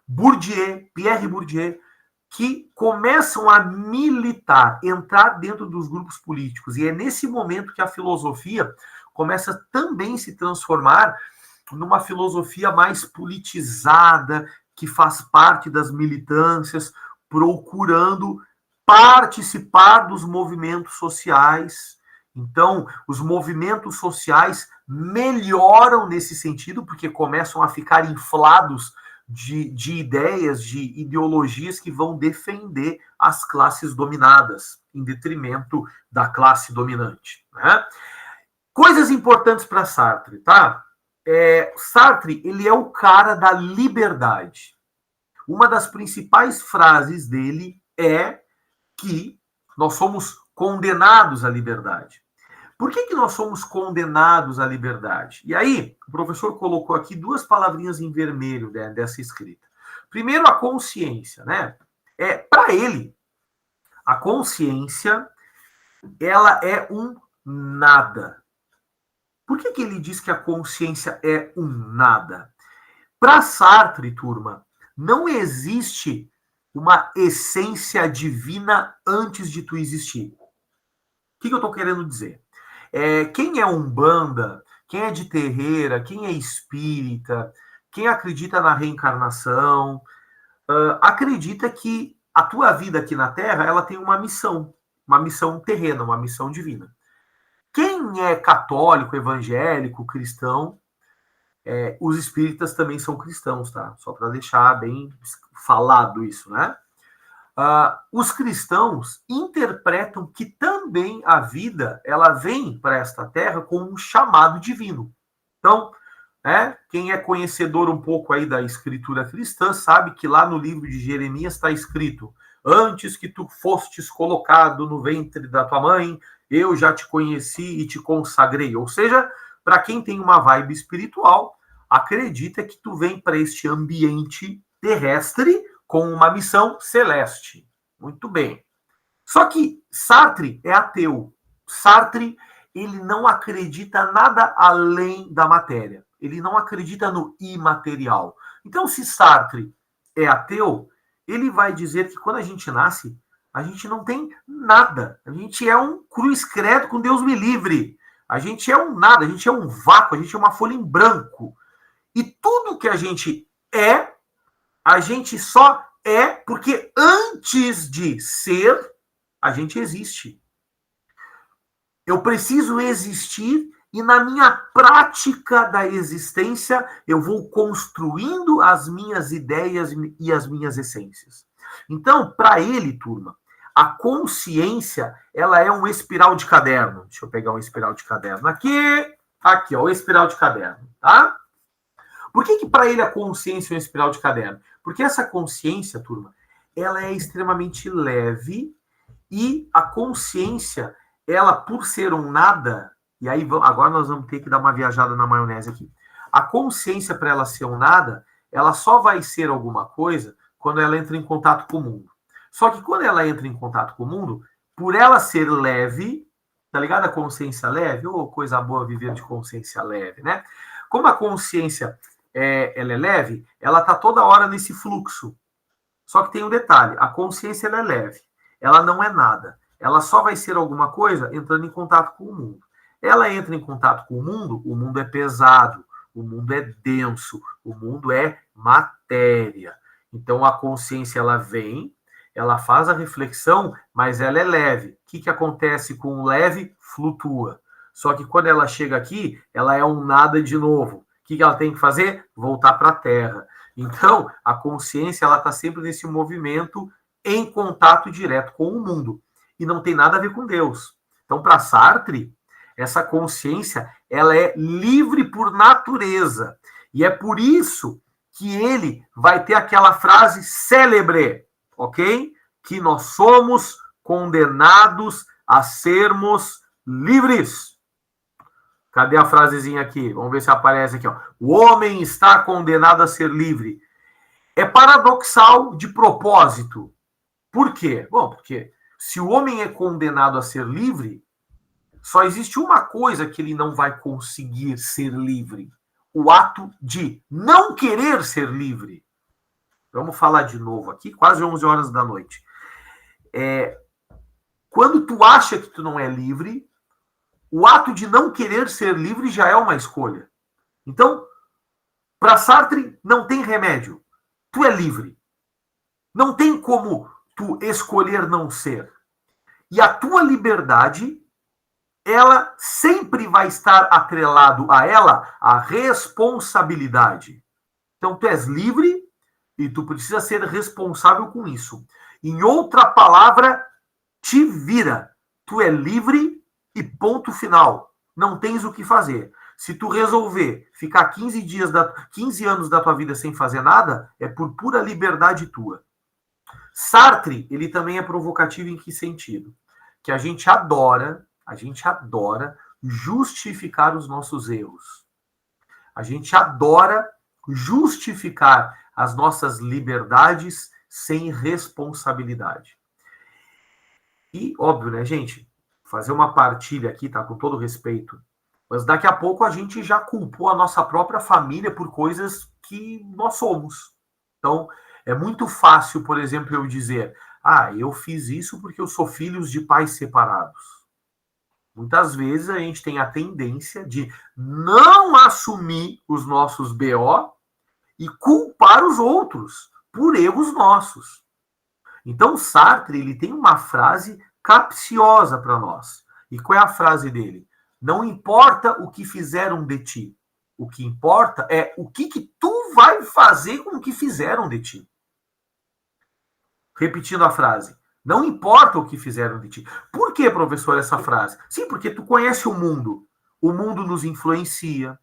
Pierre Bourdieu, que começam a militar, entrar dentro dos grupos políticos. E é nesse momento que a filosofia começa também a se transformar numa filosofia mais politizada, que faz parte das militâncias, procurando participar dos movimentos sociais. Então, os movimentos sociais melhoram nesse sentido, porque começam a ficar inflados de ideias, de ideologias que vão defender as classes dominadas, em detrimento da classe dominante. Né? Coisas importantes para Sartre, tá? Sartre, ele é o cara da liberdade. Uma das principais frases dele é que nós somos condenados à liberdade. Por que nós somos condenados à liberdade? E aí, o professor colocou aqui duas palavrinhas em vermelho dessa escrita. Primeiro, a consciência, né? Para ele, a consciência, ela é um nada. Por que ele diz que a consciência é um nada? Para Sartre, turma, não existe uma essência divina antes de tu existir. O que eu estou querendo dizer? Quem é umbanda, quem é de terreira, quem é espírita, quem acredita na reencarnação, acredita que a tua vida aqui na Terra ela tem uma missão terrena, uma missão divina. Quem é católico, evangélico, cristão, os espíritas também são cristãos, tá? Só para deixar bem falado isso, né? Os cristãos interpretam que também a vida ela vem para esta terra com um chamado divino. Então, quem é conhecedor um pouco aí da escritura cristã sabe que lá no livro de Jeremias está escrito: antes que tu fostes colocado no ventre da tua mãe, eu já te conheci e te consagrei. Ou seja, para quem tem uma vibe espiritual, acredita que tu vem para este ambiente terrestre com uma missão celeste. Muito bem. Só que Sartre é ateu. Sartre, ele não acredita nada além da matéria. Ele não acredita no imaterial. Então, se Sartre é ateu, ele vai dizer que quando a gente nasce, a gente não tem nada. A gente é um cruz credo com Deus me livre. A gente é um nada, a gente é um vácuo, a gente é uma folha em branco. E tudo que a gente só é porque antes de ser, a gente existe. Eu preciso existir e na minha prática da existência eu vou construindo as minhas ideias e as minhas essências. Então, para ele, turma, a consciência, ela é um espiral de caderno. Deixa eu pegar um espiral de caderno aqui. Aqui, ó, o espiral de caderno, tá? Por que para ele a consciência é um espiral de caderno? Porque essa consciência, turma, ela é extremamente leve e a consciência, ela, por ser um nada, e aí agora nós vamos ter que dar uma viajada na maionese aqui. A consciência, para ela ser um nada, ela só vai ser alguma coisa quando ela entra em contato com o mundo. Só que quando ela entra em contato com o mundo, por ela ser leve, Tá ligado a consciência leve? Ô, coisa boa viver de consciência leve, né? Como a consciência ela é leve, ela tá toda hora nesse fluxo. Só que tem um detalhe, a consciência ela é leve, ela não é nada. Ela só vai ser alguma coisa entrando em contato com o mundo. Ela entra em contato com o mundo é pesado, o mundo é denso, o mundo é matéria. Então a consciência ela vem, ela faz a reflexão, mas ela é leve. O que acontece com o leve? Flutua. Só que quando ela chega aqui, ela é um nada de novo. O que ela tem que fazer? Voltar para a Terra. Então, a consciência ela está sempre nesse movimento em contato direto com o mundo. E não tem nada a ver com Deus. Então, para Sartre, essa consciência ela é livre por natureza. E é por isso que ele vai ter aquela frase célebre, ok? Que nós somos condenados a sermos livres. Cadê a frasezinha aqui? Vamos ver se aparece aqui. Ó. O homem está condenado a ser livre. É paradoxal de propósito. Por quê? Bom, porque se o homem é condenado a ser livre, só existe uma coisa que ele não vai conseguir ser livre: o ato de não querer ser livre. Vamos falar de novo aqui, quase 11 horas da noite. Quando tu acha que tu não é livre, o ato de não querer ser livre já é uma escolha. Então, para Sartre, não tem remédio. Tu é livre. Não tem como tu escolher não ser. E a tua liberdade, ela sempre vai estar atrelado a ela a responsabilidade. Então, tu és livre e tu precisa ser responsável com isso. Em outra palavra, te vira. Tu é livre e ponto final. Não tens o que fazer. Se tu resolver ficar 15 anos da tua vida sem fazer nada, é por pura liberdade tua. Sartre, ele também é provocativo em que sentido? Que a gente adora justificar os nossos erros. A gente adora justificar as nossas liberdades sem responsabilidade. E, óbvio, né, gente? Fazer uma partilha aqui, tá? Com todo respeito. Mas daqui a pouco a gente já culpou a nossa própria família por coisas que nós somos. Então, é muito fácil, por exemplo, eu dizer: eu fiz isso porque eu sou filho de pais separados. Muitas vezes a gente tem a tendência de não assumir os nossos BO e culpar os outros por erros nossos. Então, Sartre ele tem uma frase capciosa para nós. E qual é a frase dele? Não importa o que fizeram de ti. O que importa é o que tu vai fazer com o que fizeram de ti. Repetindo a frase. Não importa o que fizeram de ti. Por que, professor, essa frase? Sim, porque tu conhece o mundo. O mundo nos influencia.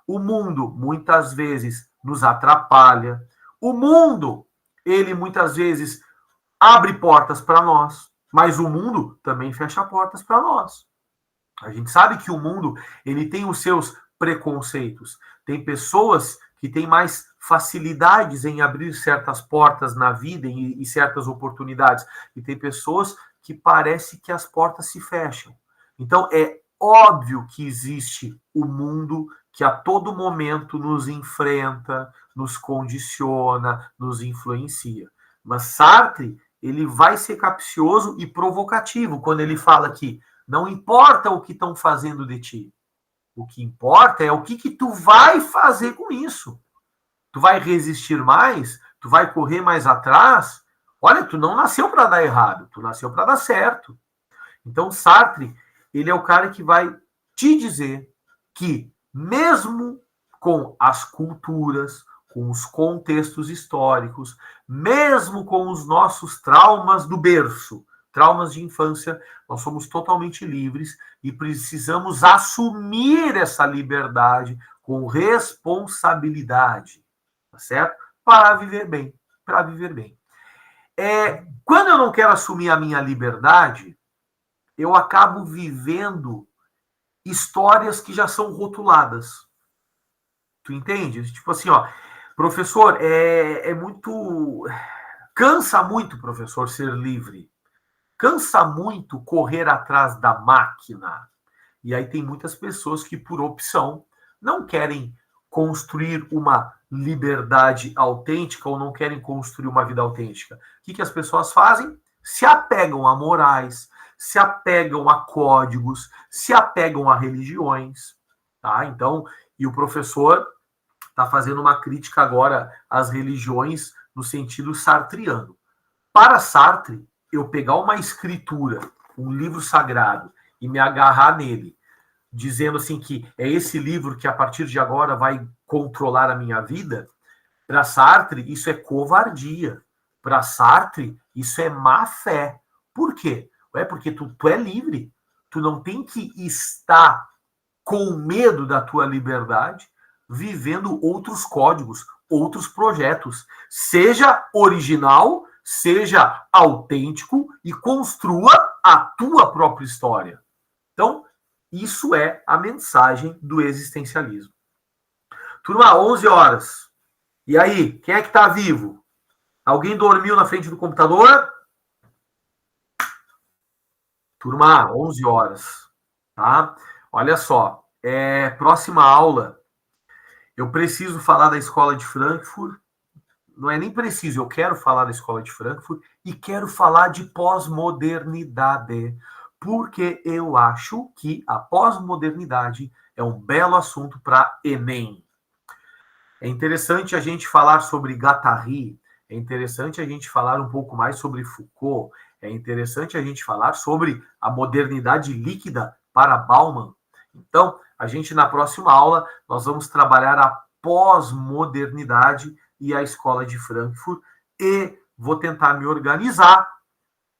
O mundo, muitas vezes, nos atrapalha. O mundo, ele, muitas vezes, abre portas para nós. Mas o mundo também fecha portas para nós. A gente sabe que o mundo, ele tem os seus preconceitos. Tem pessoas que têm mais facilidades em abrir certas portas na vida e certas oportunidades. E tem pessoas que parece que as portas se fecham. Então, é óbvio que existe o mundo que a todo momento nos enfrenta, nos condiciona, nos influencia. Mas Sartre, ele vai ser capcioso e provocativo quando ele fala que não importa o que estão fazendo de ti. O que importa é o que tu vai fazer com isso. Tu vai resistir mais? Tu vai correr mais atrás? Olha, tu não nasceu para dar errado, tu nasceu para dar certo. Então, Sartre, ele é o cara que vai te dizer que, mesmo com as culturas, com os contextos históricos, mesmo com os nossos traumas do berço, traumas de infância, nós somos totalmente livres e precisamos assumir essa liberdade com responsabilidade, tá certo? Para viver bem, para viver bem. Quando eu não quero assumir a minha liberdade, eu acabo vivendo histórias que já são rotuladas. Tu entende? Tipo assim, ó, professor, cansa muito, professor, ser livre. Cansa muito correr atrás da máquina. E aí tem muitas pessoas que, por opção, não querem construir uma liberdade autêntica ou não querem construir uma vida autêntica. O que as pessoas fazem? Se apegam a morais, se apegam a códigos, se apegam a religiões. Tá? Então, e o professor está fazendo uma crítica agora às religiões no sentido sartriano. Para Sartre, eu pegar uma escritura, um livro sagrado, e me agarrar nele, dizendo assim que é esse livro que a partir de agora vai controlar a minha vida, para Sartre isso é covardia. Para Sartre isso é má fé. Por quê? Porque tu é livre. Tu não tem que estar com medo da tua liberdade, vivendo outros códigos, outros projetos. Seja original, seja autêntico e construa a tua própria história. Então, isso é a mensagem do existencialismo. Turma, 11 horas. E aí, quem é que está vivo? Alguém dormiu na frente do computador? Turma, 11 horas. Tá? Olha só, próxima aula, eu preciso falar da Escola de Frankfurt. Não é nem preciso, eu quero falar da Escola de Frankfurt e quero falar de pós-modernidade, porque eu acho que a pós-modernidade é um belo assunto para Enem. É interessante a gente falar sobre Guattari, é interessante a gente falar um pouco mais sobre Foucault, é interessante a gente falar sobre a modernidade líquida para Bauman. Então, a gente na próxima aula, nós vamos trabalhar a pós-modernidade e a Escola de Frankfurt, e vou tentar me organizar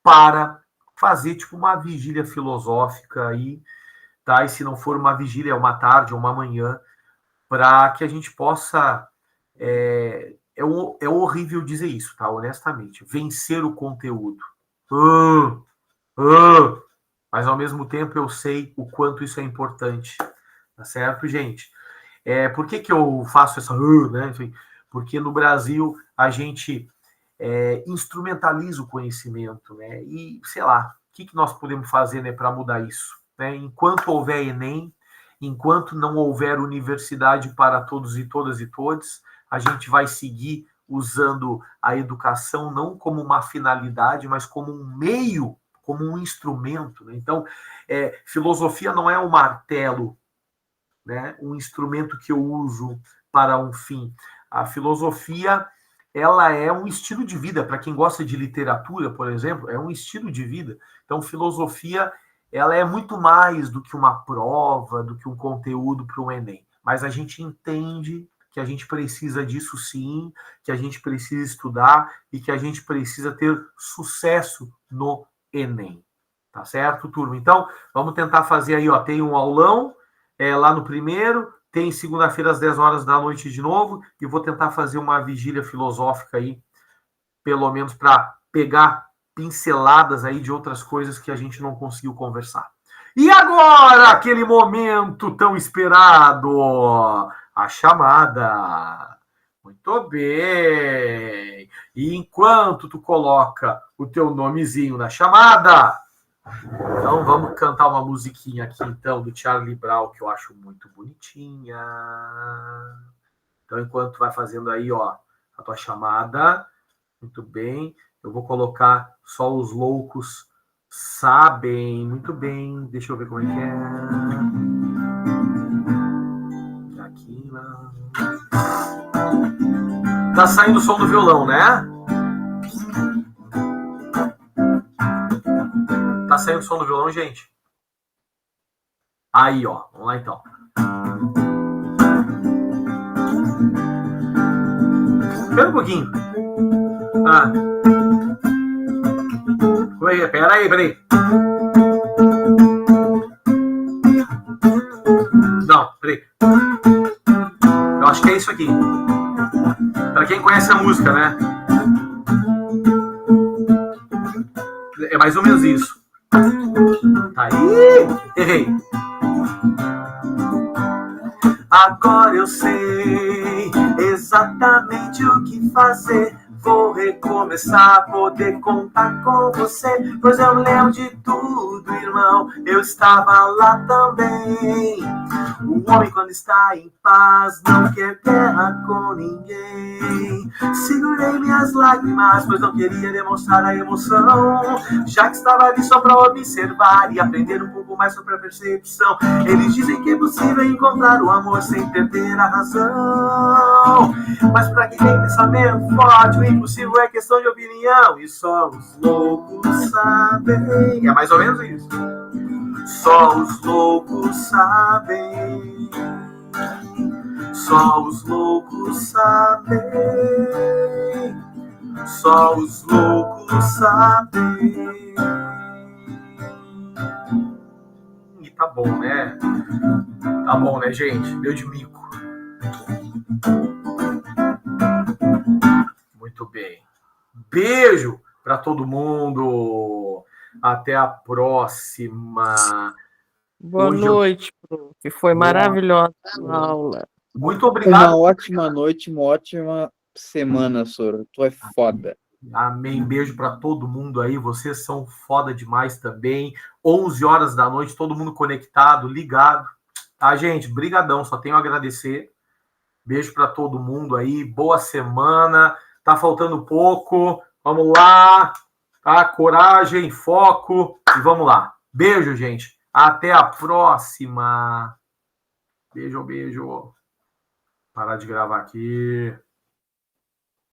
para fazer tipo uma vigília filosófica aí, tá? E se não for uma vigília, é uma tarde ou uma manhã, para que a gente possa, é horrível dizer isso, tá? Honestamente, vencer o conteúdo. Mas ao mesmo tempo eu sei o quanto isso é importante, tá certo, gente? Por que eu faço essa, né? Enfim, porque no Brasil a gente instrumentaliza o conhecimento, né? E, sei lá, o que nós podemos fazer, né, para mudar isso? Né? Enquanto houver Enem, enquanto não houver universidade para todos e todas e todos, a gente vai seguir usando a educação não como uma finalidade, mas como um meio, como um instrumento. Né? Então, filosofia não é um martelo, né? Um instrumento que eu uso para um fim. A filosofia, ela é um estilo de vida. Para quem gosta de literatura, por exemplo, é um estilo de vida. Então, filosofia, ela é muito mais do que uma prova, do que um conteúdo para o Enem. Mas a gente entende que a gente precisa disso sim, que a gente precisa estudar e que a gente precisa ter sucesso no Enem. Tá certo, turma? Então, vamos tentar fazer aí, ó, tem um aulão lá no primeiro, tem segunda-feira às 10 horas da noite de novo, e vou tentar fazer uma vigília filosófica aí, pelo menos para pegar pinceladas aí de outras coisas que a gente não conseguiu conversar. E agora, aquele momento tão esperado, a chamada. Muito bem. E enquanto tu coloca o teu nomezinho na chamada, então vamos cantar uma musiquinha aqui, então, do Charlie Brown, que eu acho muito bonitinha. Então, enquanto vai fazendo aí, ó, a tua chamada, muito bem. Eu vou colocar só os loucos sabem. Muito bem. Deixa eu ver como é que é. Aqui, lá. Tá saindo o som do violão, né? Tá saindo o som do violão, gente? Aí, ó. Vamos lá, então. Espera um pouquinho. Peraí. Não, peraí. Eu acho que é isso aqui. Pra quem conhece a música, né? É mais ou menos isso. Tá aí. Errei. Agora eu sei exatamente o que fazer. vou recomeçar, poder contar com você, pois eu me lembro de tudo, irmão, eu estava lá também. O homem, quando está em paz, não quer guerra com ninguém. Segurei minhas lágrimas, pois não queria demonstrar a emoção, já que estava ali só para observar e aprender um pouco mais sobre a percepção. Eles dizem que é possível encontrar o amor sem perder a razão, mas para quem tem pensamento forte, o impossível é questão de opinião, e só os loucos sabem. É mais ou menos isso. Só os loucos sabem. Só os loucos sabem. Só os loucos sabem. E tá bom, né? Tá bom, né, gente? Deu de mico. Muito bem. Beijo para todo mundo. Até a próxima. Boa noite, prof. Foi maravilhosa a aula. Muito obrigado. Uma ótima noite, uma ótima semana, Soro. Tu é foda. Amém. Beijo para todo mundo aí. Vocês são foda demais também. 11 horas da noite, todo mundo conectado, ligado. Tá, gente? Brigadão. Só tenho a agradecer. Beijo para todo mundo aí. Boa semana. Tá faltando pouco. Vamos lá. Tá? Coragem, foco e vamos lá. Beijo, gente. Até a próxima. Beijo, beijo. Parar de gravar aqui.